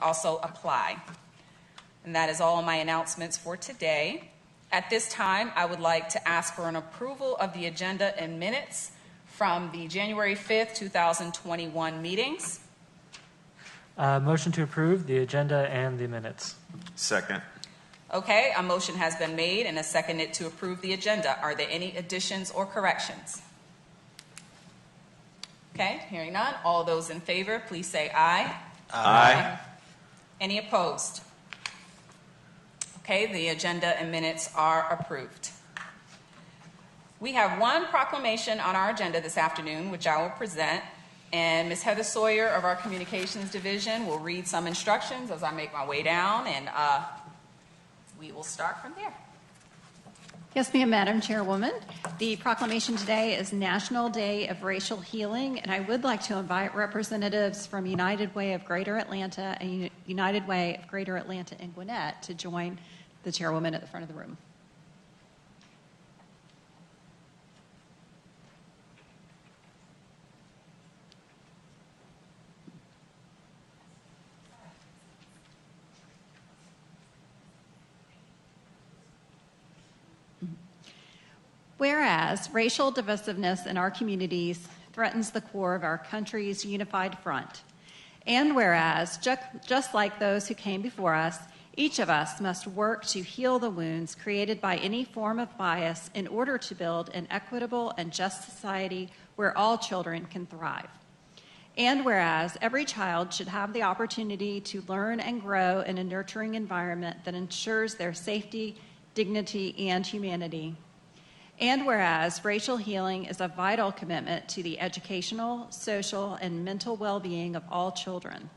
also apply. And that is all my announcements for today. At this time, I would like to ask for an approval of the agenda and minutes from the January 5th, 2021 meetings. Motion to approve the agenda and the minutes. Second. Okay, a motion has been made and a seconded to approve the agenda. Are there any additions or corrections? Okay, hearing none. All those in favor, please say aye. Aye. Any opposed? Okay, the agenda and minutes are approved. We have one proclamation on our agenda this afternoon, which I will present, and Ms. Heather Sawyer of our Communications Division will read some instructions as I make my way down, and we will start from there. Yes, ma'am, Madam Chairwoman. The proclamation today is National Day of Racial Healing, and I would like to invite representatives from United Way of Greater Atlanta and United Way of Greater Atlanta and Gwinnett to join the chairwoman at the front of the room. Whereas racial divisiveness in our communities threatens the core of our country's unified front, and whereas, just like those who came before us, each of us must work to heal the wounds created by any form of bias in order to build an equitable and just society where all children can thrive. And whereas every child should have the opportunity to learn and grow in a nurturing environment that ensures their safety, dignity, and humanity. And whereas racial healing is a vital commitment to the educational, social, and mental well-being of all children.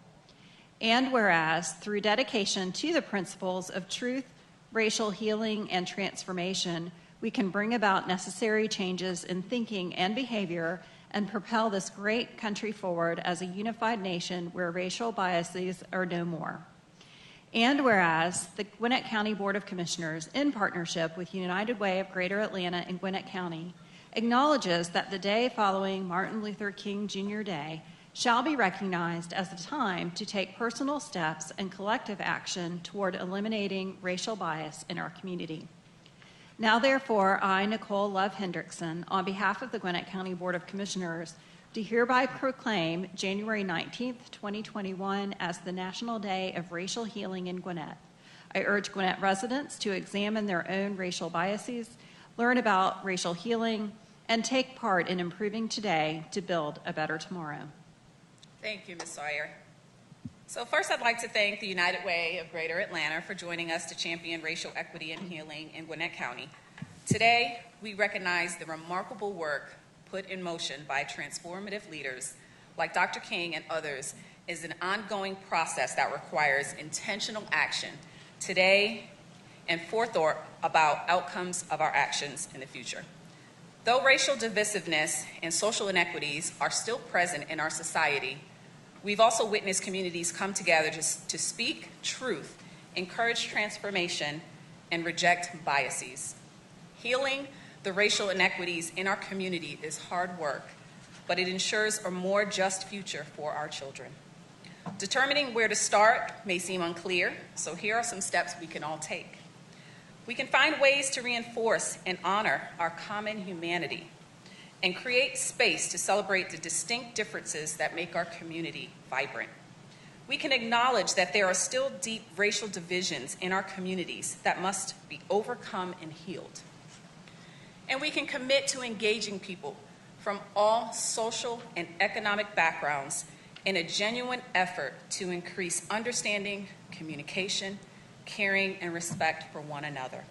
And whereas through dedication to the principles of truth, racial healing, and transformation, we can bring about necessary changes in thinking and behavior and propel this great country forward as a unified nation where racial biases are no more. And whereas the Gwinnett County Board of Commissioners, in partnership with United Way of Greater Atlanta and Gwinnett County, acknowledges that the day following Martin Luther King Jr. Day shall be recognized as a time to take personal steps and collective action toward eliminating racial bias in our community. Now, therefore, I, Nicole Love Hendrickson, on behalf of the Gwinnett County Board of Commissioners, do hereby proclaim January 19th, 2021 as the National Day of Racial Healing in Gwinnett. I urge Gwinnett residents to examine their own racial biases, learn about racial healing, and take part in improving today to build a better tomorrow. Thank you, Ms. Sawyer. So first, I'd like to thank the United Way of Greater Atlanta for joining us to champion racial equity and healing in Gwinnett County. Today, we recognize the remarkable work put in motion by transformative leaders like Dr. King and others is an ongoing process that requires intentional action today and forethought about outcomes of our actions in the future. Though racial divisiveness and social inequities are still present in our society, we've also witnessed communities come together to speak truth, encourage transformation, and reject biases. Healing the racial inequities in our community is hard work, but it ensures a more just future for our children. Determining where to start may seem unclear, so here are some steps we can all take. We can find ways to reinforce and honor our common humanity and create space to celebrate the distinct differences that make our community vibrant. We can acknowledge that there are still deep racial divisions in our communities that must be overcome and healed. And we can commit to engaging people from all social and economic backgrounds in a genuine effort to increase understanding, communication, caring, and respect for one another.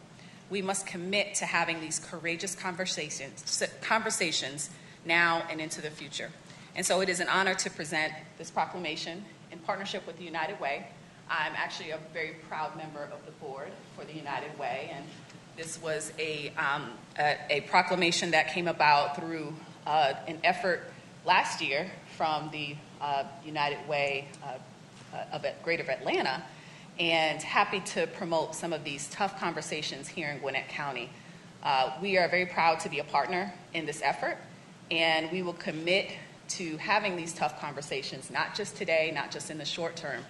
We must commit to having these courageous conversations now and into the future. And so it is an honor to present this proclamation in partnership with the United Way. I'm actually a very proud member of the board for the United Way, and this was a proclamation that came about through an effort last year from the United Way of Greater Atlanta, and happy to promote some of these tough conversations here in Gwinnett County. We are very proud to be a partner in this effort, and we will commit to having these tough conversations, not just today, not just in the short term,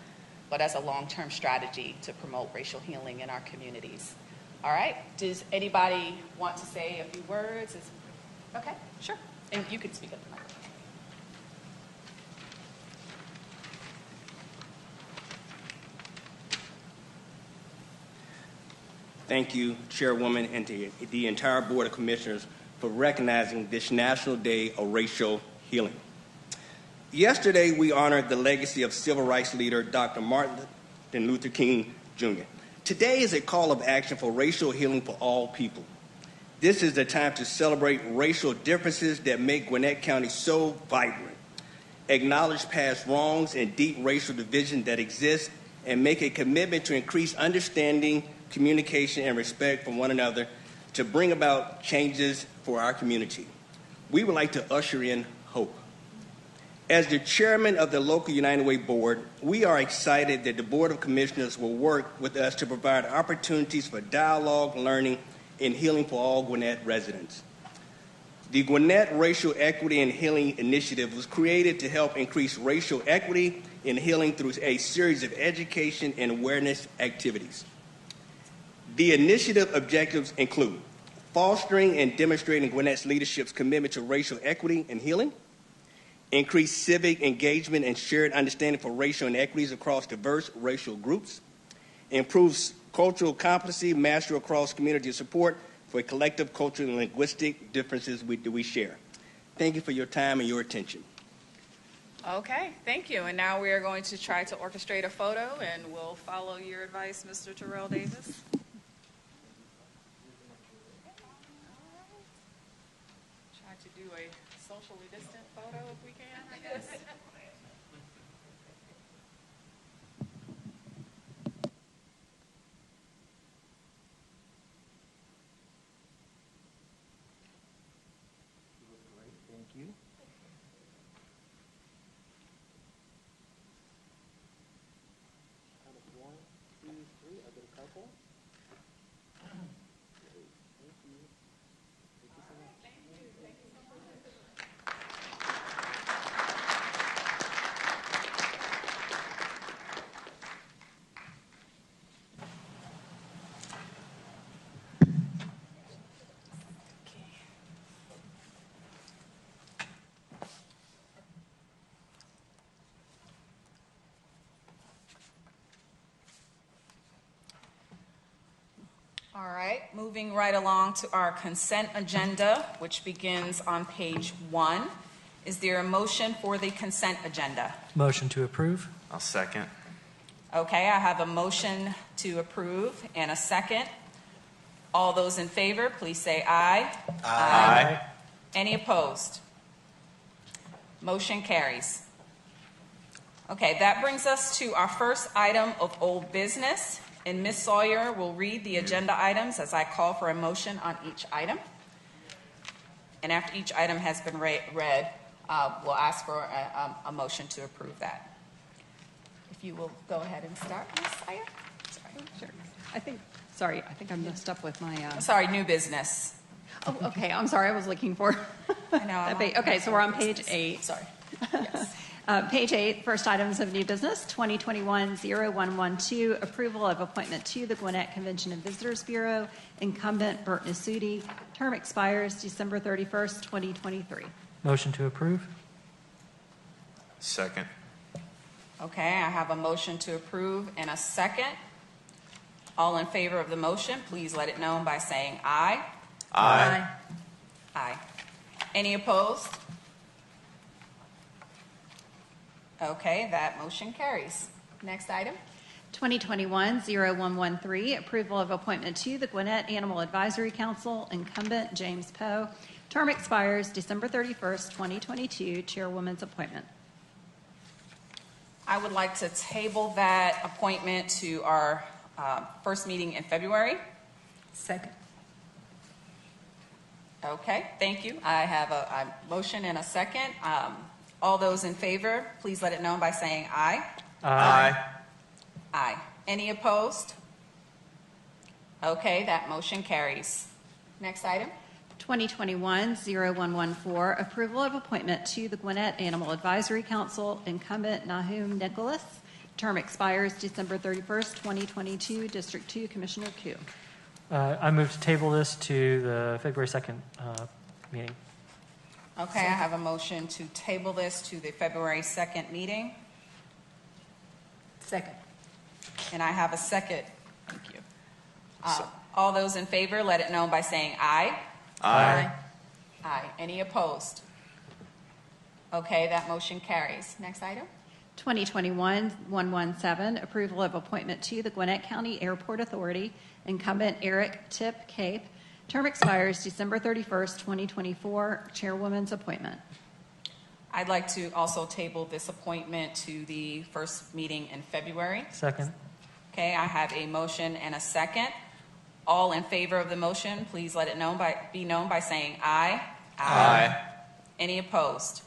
but as a long-term strategy to promote racial healing in our communities. All right, does anybody want to say a few words? Okay, sure, and you can speak at the microphone. Thank you, Chairwoman, and to the entire Board of Commissioners for recognizing this National Day of Racial Healing. Yesterday, we honored the legacy of civil rights leader Dr. Martin Luther King, Jr. Today is a call of action for racial healing for all people. This is the time to celebrate racial differences that make Gwinnett County so vibrant, acknowledge past wrongs and deep racial division that exist, and make a commitment to increase understanding, communication, and respect for one another to bring about changes for our community. We would like to usher in hope. As the chairman of the local United Way board, we are excited that the Board of Commissioners will work with us to provide opportunities for dialogue, learning, and healing for all Gwinnett residents. The Gwinnett Racial Equity and Healing Initiative was created to help increase racial equity and healing through a series of education and awareness activities. The initiative objectives include fostering and demonstrating Gwinnett's leadership's commitment to racial equity and healing, increase civic engagement and shared understanding for racial inequities across diverse racial groups, improves cultural competency, mastery across community support for collective cultural and linguistic differences that we share. Thank you for your time and your attention. Okay, thank you. And now we are going to try to orchestrate a photo, and we'll follow your advice, Mr. Terrell Davis. Try to do a socially distant photo if we can, I guess. Thank you. Count of 1, 2, 3. I'll get a couple. Great. Thank you. Thank you so much. Thank you. Thank you so much. All right, moving right along to our consent agenda, which begins on page 1. Is there a motion for the consent agenda? Motion to approve. I'll second. Okay, I have a motion to approve and a second. All those in favor, please say aye. Aye. Any opposed? Motion carries. Okay, that brings us to our first item of old business. And Ms. Sawyer will read the agenda items as I call for a motion on each item. And after each item has been read, we'll ask for a motion to approve that. If you will go ahead and start, Ms. Sawyer. Sorry. Sure. I think I messed up with my. Sorry, new business. Oh, okay. I'm sorry. I was looking for. I know. Okay, so we're on page 8. Sorry. Yes. Page 8, first items of new business, 2021-0112, approval of appointment to the Gwinnett Convention and Visitors Bureau, incumbent Bert Nasuti. Term expires December 31st, 2023. Motion to approve. Second. Okay, I have a motion to approve and a second. All in favor of the motion, please let it known by saying aye. Aye. Aye. Any opposed? Okay, that motion carries. Next item. 2021-0113, approval of appointment to the Gwinnett Animal Advisory Council, incumbent James Poe. Term expires December 31st, 2022. Chairwoman's appointment. I would like to table that appointment to our first meeting in February. Second. Okay, thank you. I have a motion and a second. All those in favor, please let it known by saying aye. Aye. Aye. Any opposed? Okay, that motion carries. Next item. 2021-0114, approval of appointment to the Gwinnett Animal Advisory Council, incumbent Nahum Nicholas. Term expires December 31st, 2022. District 2, Commissioner Koo. I move to table this to the February 2nd meeting. Okay, I have a motion to table this to the February 2nd meeting, Second. and I have a second. Thank you. All those in favor, let it know by saying aye. Aye. Aye. Any opposed? Okay, that motion carries. Next item. 2021-117, approval of appointment to the Gwinnett County Airport Authority, incumbent Eric Tip Cape. Term expires December 31st, 2024. Chairwoman's appointment. I'd like to also table this appointment to the first meeting in February. Second. Okay, I have a motion and a second. All in favor of the motion, please let it be known by saying aye. Aye. Any opposed?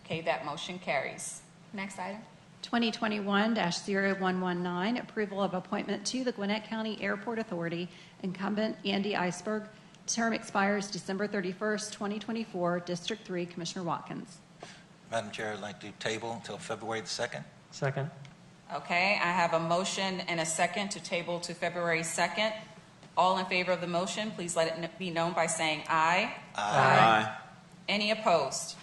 Okay, that motion carries. Next item. 2021-0119, approval of appointment to the Gwinnett County Airport Authority, incumbent Andy Iceberg. Term expires December 31st, 2024. District 3, Commissioner Watkins. Madam Chair, I'd like to table until February the 2nd. Second. Okay, I have a motion and a second to table to February 2nd. All in favor of the motion, please let it be known by saying aye. Aye. Any opposed?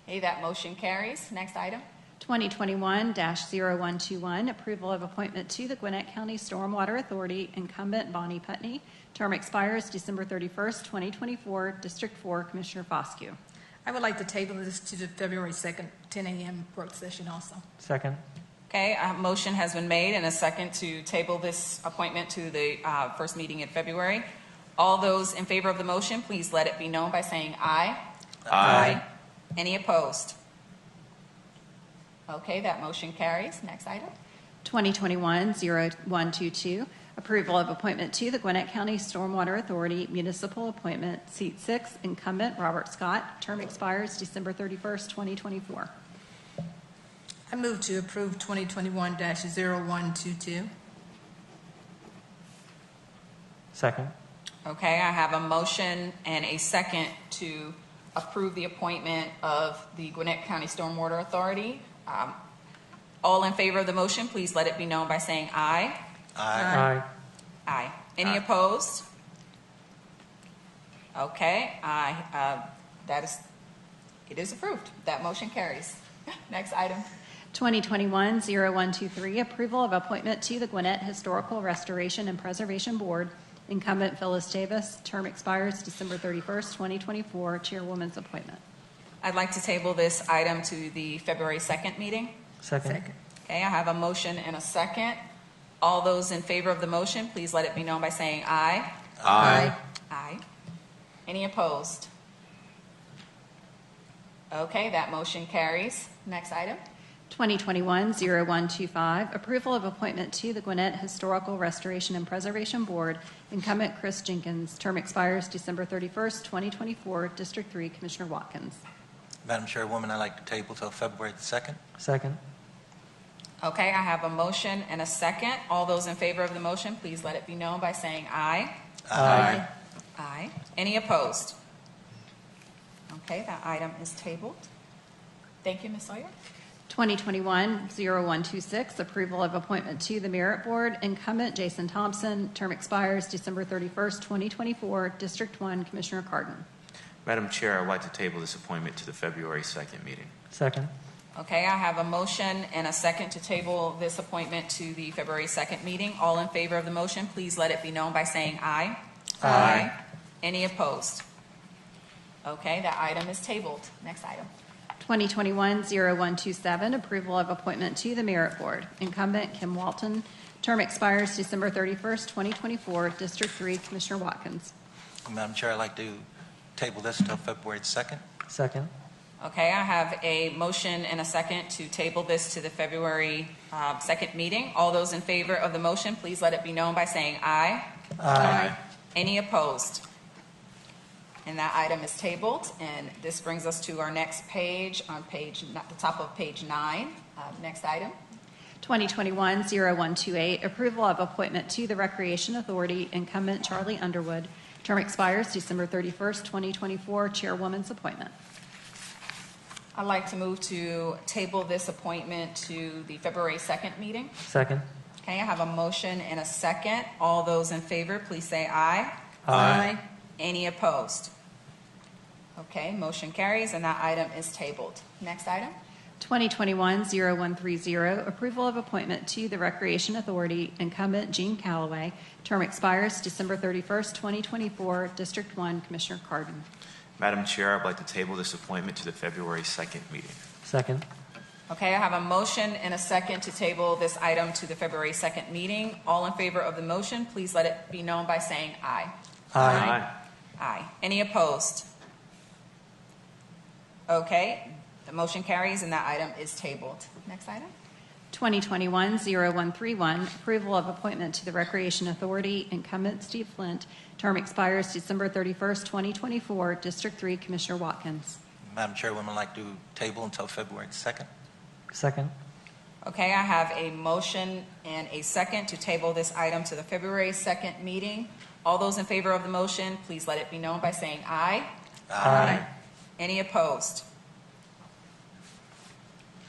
Okay, that motion carries. Next item. 2021-0121, approval of appointment to the Gwinnett County Stormwater Authority, incumbent Bonnie Putney. Term expires December 31st, 2024. District 4, Commissioner Foscue. I would like to table this to the February 2nd, 10 a.m. work session also. Second. Okay, a motion has been made and a second to table this appointment to the first meeting in February. All those in favor of the motion, please let it be known by saying aye. Aye. Any opposed? Okay, that motion carries. Next item. 2021-0122, approval of appointment to the Gwinnett County Stormwater Authority, municipal appointment, seat 6, incumbent Robert Scott. Term expires December 31st, 2024. I move to approve 2021-0122. Second. Okay, I have a motion and a second to approve the appointment of the Gwinnett County Stormwater Authority. All in favor of the motion, please let it be known by saying aye. Aye. Aye. Any opposed? Okay, it is approved. That motion carries. Next item. 2021-0123, approval of appointment to the Gwinnett Historical Restoration and Preservation Board, incumbent Phyllis Davis. Term expires December 31st, 2024. Chairwoman's appointment. I'd like to table this item to the February 2nd meeting. Second. Okay, I have a motion and a second. All those in favor of the motion, please let it be known by saying aye. Aye. Aye. Any opposed? Okay, that motion carries. Next item. 2021-0125, approval of appointment to the Gwinnett Historical Restoration and Preservation Board, incumbent Chris Jenkins. Term expires December 31st, 2024. District 3, Commissioner Watkins. Madam Chairwoman, I'd like to table till February the 2nd. Second. Okay, I have a motion and a second. All those in favor of the motion, please let it be known by saying aye. Aye. Aye. Any opposed? Okay, that item is tabled. Thank you, Ms. Sawyer. 2021-0126, approval of appointment to the Merit Board, incumbent Jason Thompson. Term expires December 31st, 2024. District 1, Commissioner Cardin. Madam Chair, I'd like to table this appointment to the February 2nd meeting. Second. Okay, I have a motion and a second to table this appointment to the February 2nd meeting. All in favor of the motion, please let it be known by saying aye. Aye. Any opposed? Okay, that item is tabled. Next item. 2021-0127, approval of appointment to the Merit Board, incumbent Kim Walton. Term expires December 31st, 2024. District 3, Commissioner Watkins. Madam Chair, I'd like to table this until February the 2nd. Second. Okay, I have a motion and a second to table this to the February 2nd meeting. All those in favor of the motion, please let it be known by saying aye. Aye. Any opposed? And that item is tabled. And this brings us to our next page, on the top of page 9. Next item. 2021-0128, approval of appointment to the Recreation Authority, incumbent Charlie Underwood. Term expires December 31st, 2024. Chairwoman's appointment. I'd like to move to table this appointment to the February 2nd meeting. Second. Okay, I have a motion and a second. All those in favor, please say aye. Aye. Any opposed? Okay, motion carries, and that item is tabled. Next item. 2021-0130, approval of appointment to the Recreation Authority, incumbent Gene Calloway. Term expires December 31st, 2024. District 1, Commissioner Cardin. Madam Chair, I'd like to table this appointment to the February 2nd meeting. Second. Okay, I have a motion and a second to table this item to the February 2nd meeting. All in favor of the motion, please let it be known by saying aye. Aye. Aye. Any opposed? Okay, the motion carries and that item is tabled. Next item. 2021-0131, approval of appointment to the Recreation Authority, incumbent Steve Flint. Term expires December 31st, 2024. District 3, Commissioner Watkins. Madam Chairwoman, I'd like to table until February 2nd. Second. Okay, I have a motion and a second to table this item to the February 2nd meeting. All those in favor of the motion, please let it be known by saying aye. Aye. Any opposed?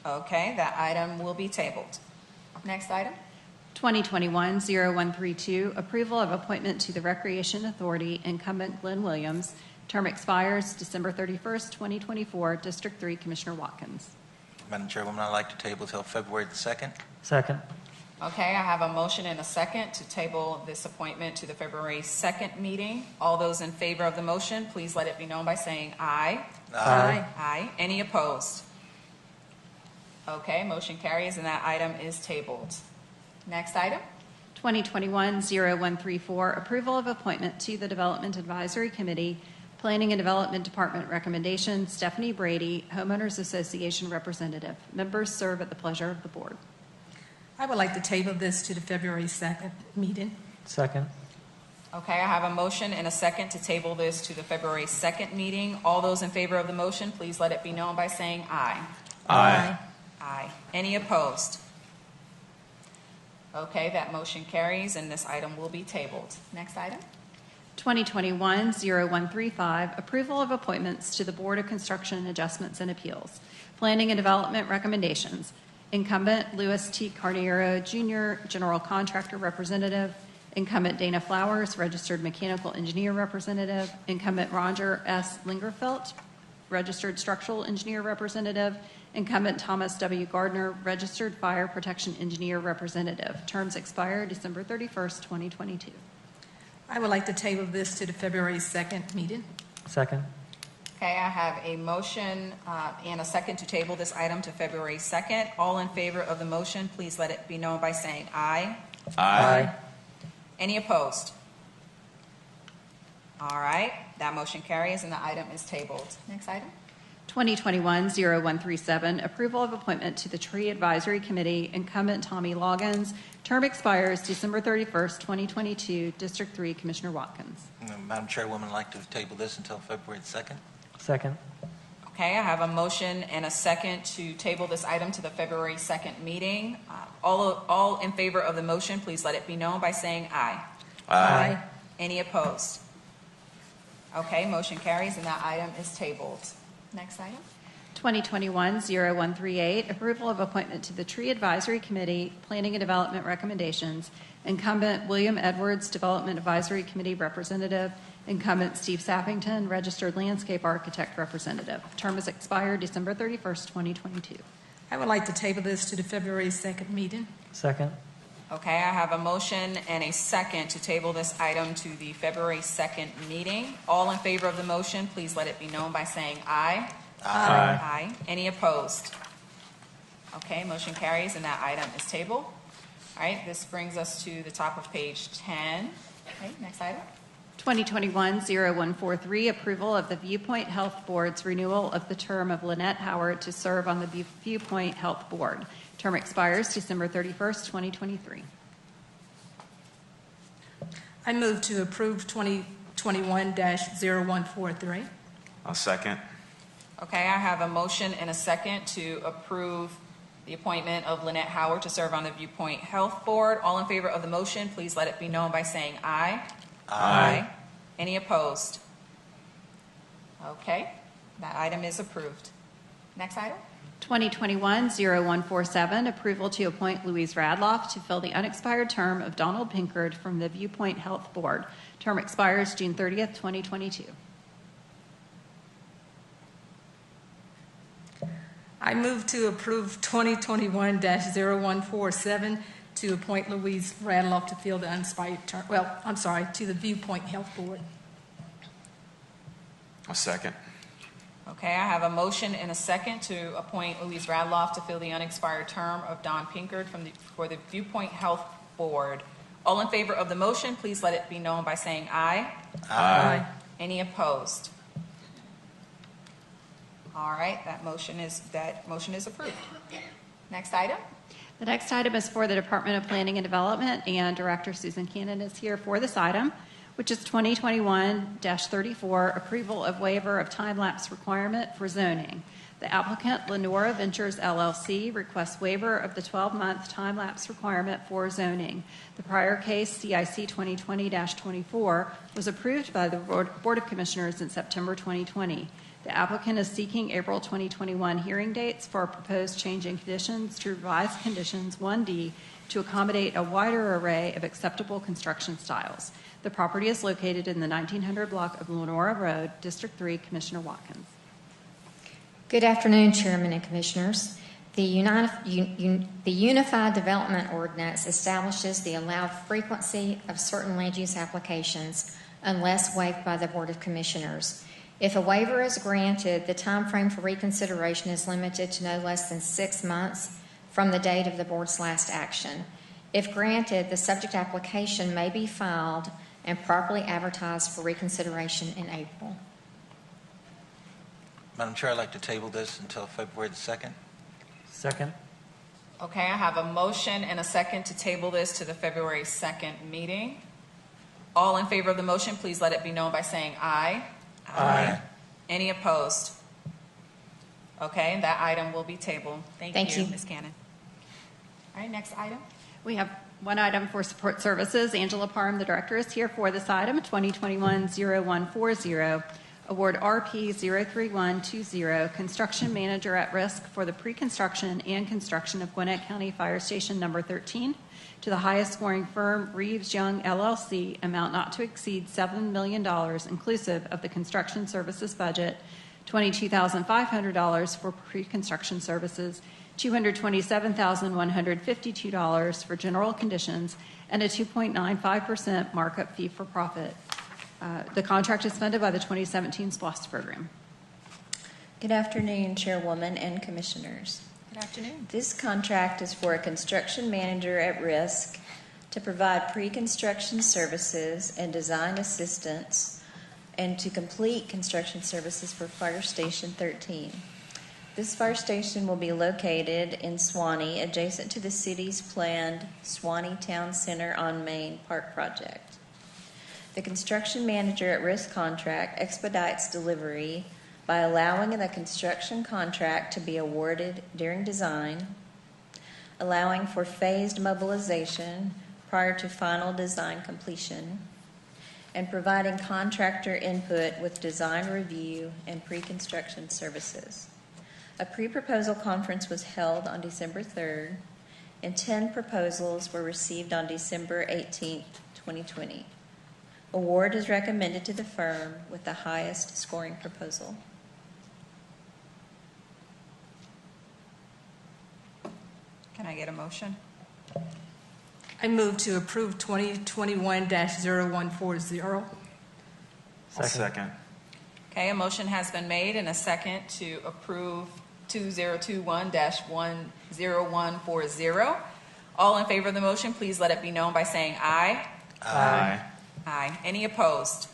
Okay, that item will be tabled. Next item. 2021-0132, approval of appointment to the Recreation Authority, incumbent Glenn Williams. Term expires December 31st, 2024. District 3, Commissioner Watkins. Madam Chairwoman, I'd like to table until February the 2nd. Second. Okay, I have a motion and a second to table this appointment to the February 2nd meeting. All those in favor of the motion, please let it be known by saying aye. Aye. Aye. Any opposed? Okay, motion carries and that item is tabled. Next item. 2021-0134, approval of appointment to the Development Advisory Committee, Planning and Development Department recommendation, Stephanie Brady, Homeowners Association Representative. Members serve at the pleasure of the board. I would like to table this to the February 2nd meeting. Second. Okay, I have a motion and a second to table this to the February 2nd meeting. All those in favor of the motion, please let it be known by saying aye. Aye. Aye. Any opposed? Okay, that motion carries and this item will be tabled. Next item. 2021-0135, approval of appointments to the Board of Construction Adjustments and Appeals. Planning and Development recommendations. Incumbent Louis T. Carniero Jr., General Contractor Representative. Incumbent Dana Flowers, Registered Mechanical Engineer Representative. Incumbent Roger S. Lingerfelt, Registered Structural Engineer Representative. Incumbent Thomas W. Gardner, Registered Fire Protection Engineer Representative. Terms expire December 31st, 2022. I would like to table this to the February 2nd meeting. Second. Okay, I have a motion and a second to table this item to February 2nd. All in favor of the motion, please let it be known by saying aye. Aye. Any opposed? All right, that motion carries and the item is tabled. Next item. 2021-0137, approval of appointment to the Tree Advisory Committee, incumbent Tommy Loggins. Term expires December 31st, 2022. District 3, Commissioner Watkins. Madam Chairwoman, I'd like to table this until February 2nd. Second. Okay, I have a motion and a second to table this item to the February 2nd meeting. All in favor of the motion, please let it be known by saying aye. Aye. Any opposed? Okay, motion carries and that item is tabled. Next item. 2021-0138, approval of appointment to the Tree Advisory Committee, Planning and Development recommendations. Incumbent William Edwards, Development Advisory Committee Representative. Incumbent Steve Sappington, Registered Landscape Architect Representative. Term is expired December 31st, 2022. I would like to table this to the February 2nd meeting. Second. Okay, I have a motion and a second to table this item to the February 2nd meeting. All in favor of the motion, please let it be known by saying aye. Aye. Aye. Any opposed? Okay, motion carries and that item is tabled. All right, this brings us to the top of page 10. Okay, next item. 2021-0143, approval of the Viewpoint Health Board's renewal of the term of Lynette Howard to serve on the Viewpoint Health Board. Term expires December 31st, 2023. I move to approve 2021-0143. I'll second. Okay, I have a motion and a second to approve the appointment of Lynette Howard to serve on the Viewpoint Health Board. All in favor of the motion, please let it be known by saying aye. Aye. Any opposed? Okay, that item is approved. Next item. 2021-0147, approval to appoint Louise Radloff to fill the unexpired term of Donald Pinkard from the Viewpoint Health Board. Term expires June 30th, 2022. I move to approve 2021-0147 to appoint Louise Radloff to fill the unexpired term, to the Viewpoint Health Board. A second. Okay, I have a motion and a second to appoint Louise Radloff to fill the unexpired term of Don Pinkard for the Viewpoint Health Board. All in favor of the motion, please let it be known by saying aye. Aye. Any opposed? All right, that motion is approved. Next item. The next item is for the Department of Planning and Development, and Director Susan Cannon is here for this item, which is 2021-34, approval of waiver of time-lapse requirement for zoning. The applicant, Lenora Ventures LLC, requests waiver of the 12-month time-lapse requirement for zoning. The prior case, CIC 2020-24, was approved by the Board of Commissioners in September 2020. The applicant is seeking April 2021 hearing dates for a proposed change in conditions to revise conditions 1D to accommodate a wider array of acceptable construction styles. The property is located in the 1900 block of Lenora Road, District 3, Commissioner Watkins. Good afternoon, Chairman and Commissioners. The Unified Development Ordinance establishes the allowed frequency of certain land use applications unless waived by the Board of Commissioners. If a waiver is granted, the time frame for reconsideration is limited to no less than 6 months from the date of the Board's last action. If granted, the subject application may be filed and properly advertised for reconsideration in April. Madam Chair, I'd like to table this until February the 2nd. Second. Okay, I have a motion and a second to table this to the February 2nd meeting. All in favor of the motion, please let it be known by saying aye. Aye. Any opposed? Okay, that item will be tabled. Thank you, Ms. Cannon. All right, next item. We have one item for support services. Angela Parham, the director, is here for this item, 2021-0140. Award RP 03120, construction manager at risk for the pre-construction and construction of Gwinnett County Fire Station number 13 to the highest scoring firm, Reeves Young LLC, amount not to exceed $7 million inclusive of the construction services budget, $22,500 for pre-construction services, $227,152 for general conditions, and a 2.95% markup fee for profit. The contract is funded by the 2017 SPLOST program. Good afternoon, Chairwoman and Commissioners. Good afternoon. This contract is for a construction manager at risk to provide pre-construction services and design assistance and to complete construction services for Fire Station 13. This fire station will be located in Swanee, adjacent to the city's planned Swanee Town Center on Main Park project. The construction manager at risk contract expedites delivery by allowing the construction contract to be awarded during design, allowing for phased mobilization prior to final design completion, and providing contractor input with design review and pre-construction services. A pre-proposal conference was held on December 3rd, and 10 proposals were received on December 18th, 2020. Award is recommended to the firm with the highest scoring proposal. Can I get a motion? I move to approve 2021-0140. Second. Okay, a motion has been made and a second to approve 2021-10140. All in favor of the motion, please let it be known by saying aye. Aye. Aye. Any opposed?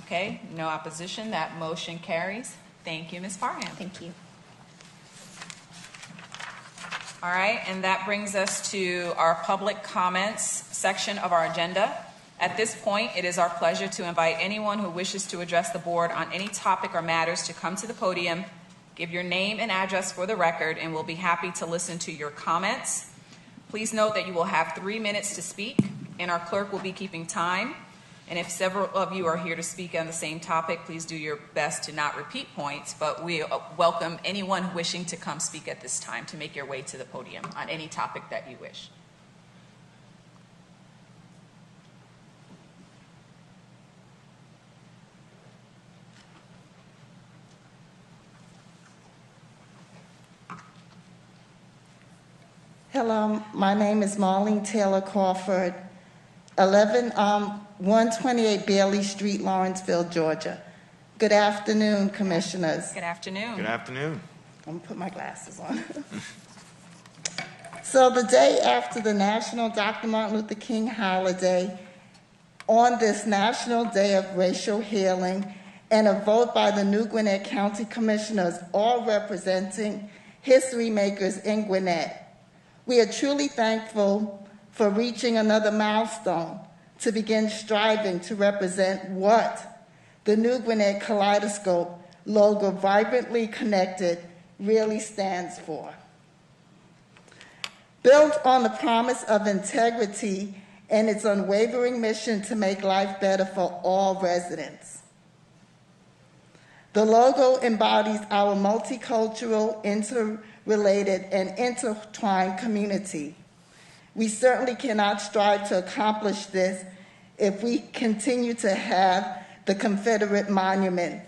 Okay, no opposition. That motion carries. Thank you, Ms. Parham. Thank you. All right, and that brings us to our public comments section of our agenda. At this point, it is our pleasure to invite anyone who wishes to address the board on any topic or matters to come to the podium, give your name and address for the record, and we'll be happy to listen to your comments. Please note that you will have 3 minutes to speak, and our clerk will be keeping time. And if several of you are here to speak on the same topic, please do your best to not repeat points, but we welcome anyone wishing to come speak at this time to make your way to the podium on any topic that you wish. Hello, my name is Marlene Taylor Crawford, 128 Bailey Street, Lawrenceville, Georgia. Good afternoon, commissioners. Good afternoon. Good afternoon. I'm going to put my glasses on. So the day after the National Dr. Martin Luther King holiday, on this National Day of Racial Healing, and a vote by the new Gwinnett County Commissioners, all representing history makers in Gwinnett, we are truly thankful for reaching another milestone to begin striving to represent what the new Gwinnett Kaleidoscope logo, vibrantly connected, really stands for. Built on the promise of integrity and its unwavering mission to make life better for all residents. The logo embodies our multicultural, interrelated, and intertwined community. We certainly cannot strive to accomplish this if we continue to have the Confederate monument,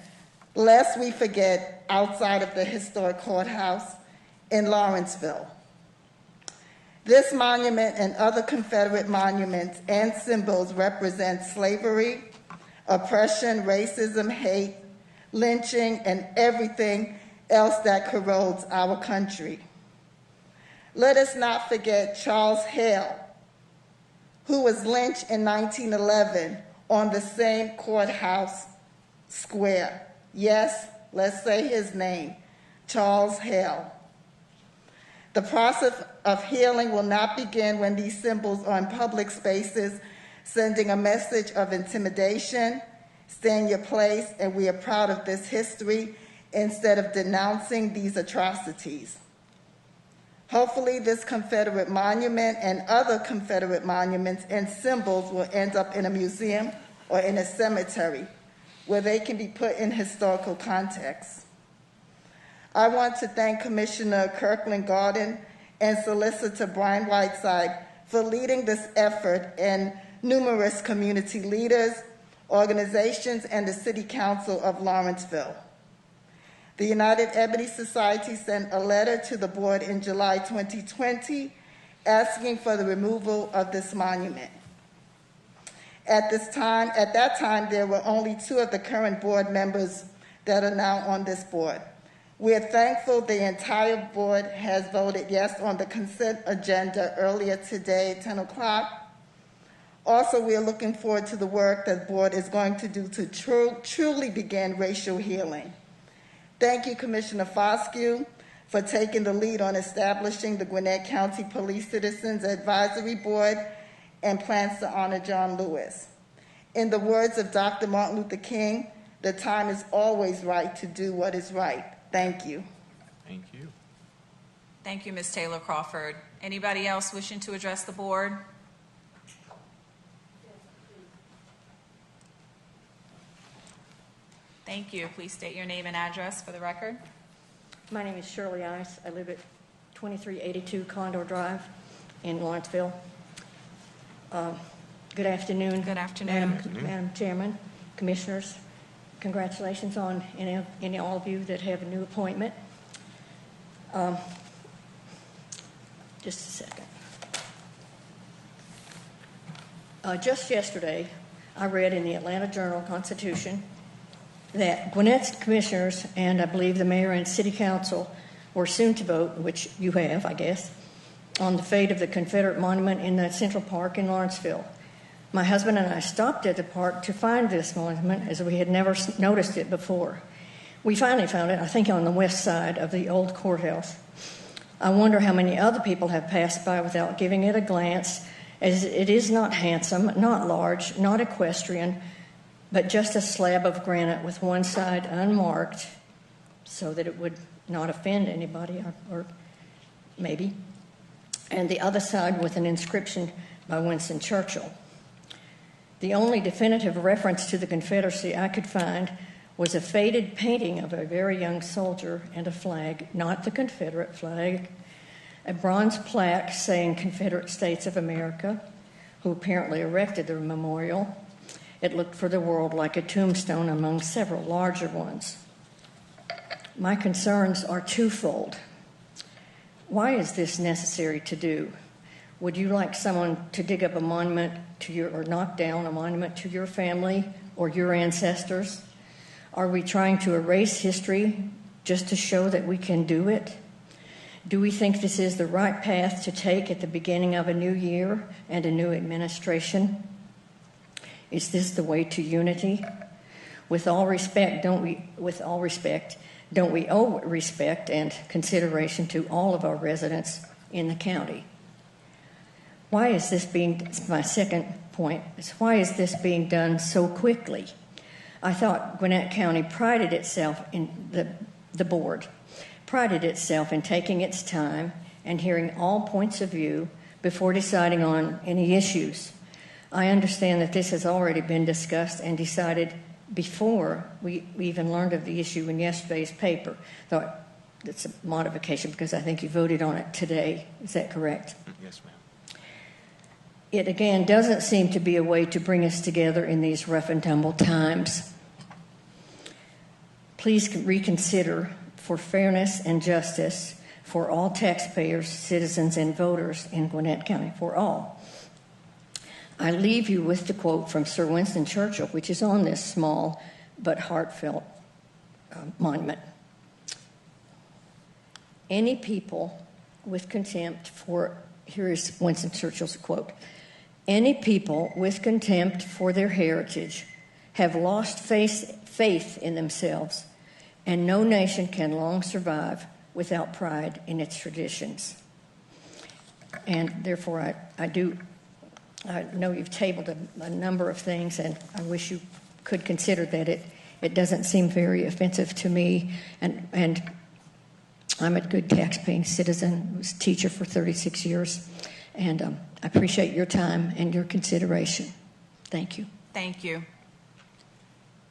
lest we forget, outside of the historic courthouse in Lawrenceville. This monument and other Confederate monuments and symbols represent slavery, oppression, racism, hate, lynching, and everything else that corrodes our country. Let us not forget Charles Hale, who was lynched in 1911 on the same courthouse square. Yes, let's say his name, Charles Hale. The process of healing will not begin when these symbols are in public spaces, sending a message of intimidation. Stay in your place, and we are proud of this history, instead of denouncing these atrocities. Hopefully, this Confederate monument and other Confederate monuments and symbols will end up in a museum or in a cemetery where they can be put in historical context. I want to thank Commissioner Kirkland Garden and Solicitor Brian Whiteside for leading this effort, and numerous community leaders, organizations, and the City Council of Lawrenceville. The United Ebony Society sent a letter to the board in July 2020 asking for the removal of this monument. At that time, there were only 2 of the current board members that are now on this board. We are thankful the entire board has voted yes on the consent agenda earlier today, 10 o'clock. Also, we are looking forward to the work that the board is going to do to truly begin racial healing. Thank you, Commissioner Foscue, for taking the lead on establishing the Gwinnett County Police Citizens Advisory Board and plans to honor John Lewis. In the words of Dr. Martin Luther King, the time is always right to do what is right. Thank you. Thank you. Thank you, Ms. Taylor Crawford. Anybody else wishing to address the board? Thank you. Please state your name and address for the record. My name is Shirley Ice. I live at 2382 Condor Drive in Lawrenceville. Good afternoon. Good afternoon. Madam Chairman, Commissioners. Congratulations on any all of you that have a new appointment. Just a second. Just yesterday, I read in the Atlanta Journal-Constitution that Gwinnett's commissioners, and I believe the mayor and city council, were soon to vote, which you have, I guess, on the fate of the Confederate monument in the Central Park in Lawrenceville. My husband and I stopped at the park to find this monument, as we had never noticed it before. We finally found it, I think, on the west side of the old courthouse. I wonder how many other people have passed by without giving it a glance, as it is not handsome, not large, not equestrian, but just a slab of granite with one side unmarked so that it would not offend anybody, or maybe, and the other side with an inscription by Winston Churchill. The only definitive reference to the Confederacy I could find was a faded painting of a very young soldier and a flag, not the Confederate flag, a bronze plaque saying Confederate States of America, who apparently erected the memorial. It looked for the world like a tombstone among several larger ones. My concerns are twofold. Why is this necessary to do? Would you like someone to dig up a monument to your, or knock down a monument to your family or your ancestors? Are we trying to erase history just to show that we can do it? Do we think this is the right path to take at the beginning of a new year and a new administration? Is this the way to unity? With all respect, don't we owe respect and consideration to all of our residents in the county? Why is this being, my second point, is why is this being done so quickly? I thought Gwinnett County prided itself in the board, prided itself in taking its time and hearing all points of view before deciding on any issues. I understand that this has already been discussed and decided before we even learned of the issue in yesterday's paper. Though it's a modification because I think you voted on it today. Is that correct? Yes, ma'am. It again doesn't seem to be a way to bring us together in these rough and tumble times. Please reconsider for fairness and justice for all taxpayers, citizens, and voters in Gwinnett County, for all. I leave you with the quote from Sir Winston Churchill, which is on this small but heartfelt monument. Any people with contempt for, here is Winston Churchill's quote, any people with contempt for their heritage have lost faith in themselves, and no nation can long survive without pride in its traditions. And therefore, I know you've tabled a number of things, and I wish you could consider that it doesn't seem very offensive to me, and I'm a good tax-paying citizen. I was a teacher for 36 years, and I appreciate your time and your consideration. Thank you. Thank you.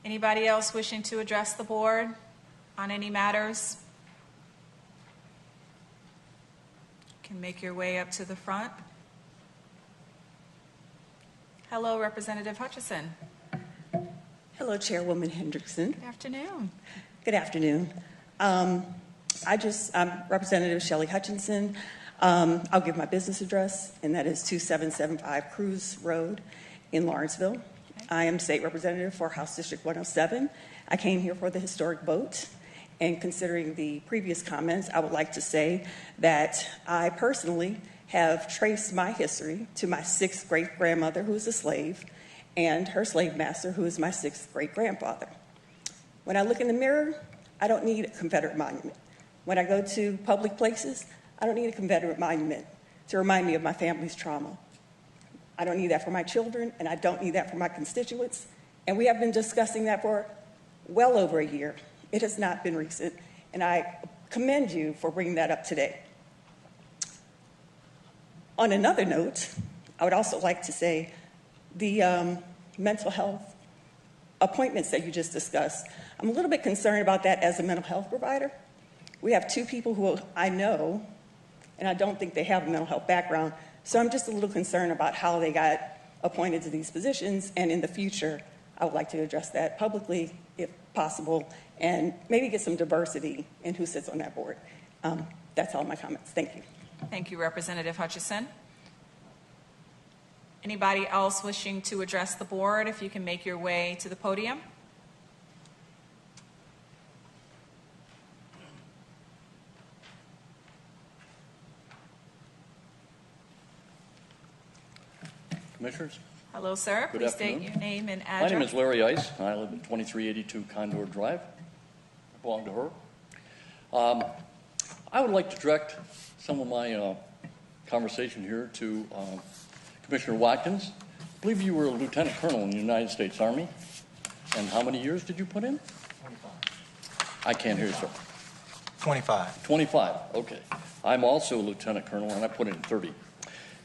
Anybody else wishing to address the board on any matters? You can make your way up to the front. Hello, Representative Hutchison. Hello, Chairwoman Hendrickson. Good afternoon. Good afternoon. I'm Representative Shelley Hutchinson. I'll give my business address, and that is 2775 Cruz Road in Lawrenceville. Okay. I am State Representative for House District 107. I came here for the historic vote, and considering the previous comments, I would like to say that I personally have traced my history to my 6th great-grandmother, who is a slave, and her slave master, who is my 6th great-grandfather. When I look in the mirror, I don't need a Confederate monument. When I go to public places, I don't need a Confederate monument to remind me of my family's trauma. I don't need that for my children, and I don't need that for my constituents. And we have been discussing that for well over a year. It has not been recent, and I commend you for bringing that up today. On another note, I would also like to say the mental health appointments that you just discussed, I'm a little bit concerned about that as a mental health provider. We have 2 people who I know, and I don't think they have a mental health background, so I'm just a little concerned about how they got appointed to these positions, and in the future, I would like to address that publicly if possible, and maybe get some diversity in who sits on that board. That's all my comments. Thank you. Thank you, Representative Hutchison. Anybody else wishing to address the board, if you can make your way to the podium? Commissioners. Hello, sir. Good Please state afternoon. your name and address. My name is Larry Ice. I live at 2382 Condor Drive. I belong to her. I would like to direct some of my conversation here to Commissioner Watkins. I believe you were a lieutenant colonel in the United States Army. And how many years did you put in? 25. I can't hear you, sir. 25. 25, okay. I'm also a lieutenant colonel, and I put in 30.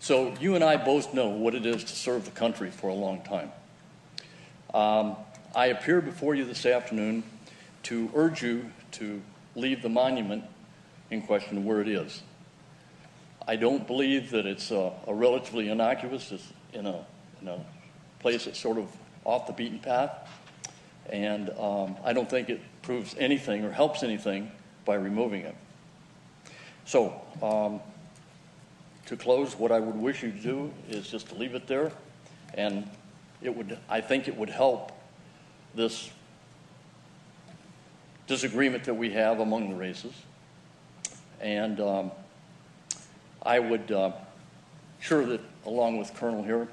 So you and I both know what it is to serve the country for a long time. I appear before you this afternoon to urge you to leave the monument in question where it is. I don't believe that it's a relatively innocuous. It's in a place that's sort of off the beaten path, and I don't think it proves anything or helps anything by removing it. So, to close, what I would wish you to do is just to leave it there, and I think it would help this disagreement that we have among the races. And I would, sure that along with Colonel here,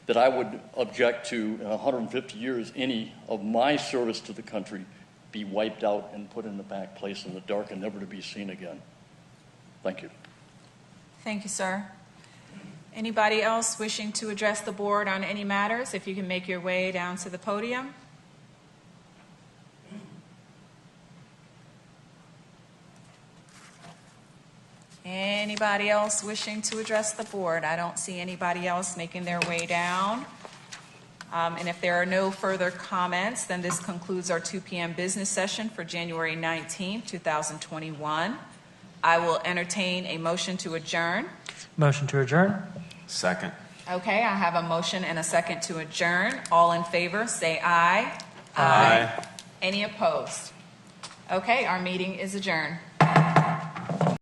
that I would object to in 150 years any of my service to the country be wiped out and put in the back place in the dark and never to be seen again. Thank you. Thank you, sir. Anybody else wishing to address the board on any matters? If you can make your way down to the podium. Anybody else wishing to address the board? I don't see anybody else making their way down. And if there are no further comments, then this concludes our 2 p.m. business session for January 19, 2021. I will entertain a motion to adjourn. Motion to adjourn. Second. Okay, I have a motion and a second to adjourn. All in favor, say aye. Aye. Any opposed? Okay, our meeting is adjourned.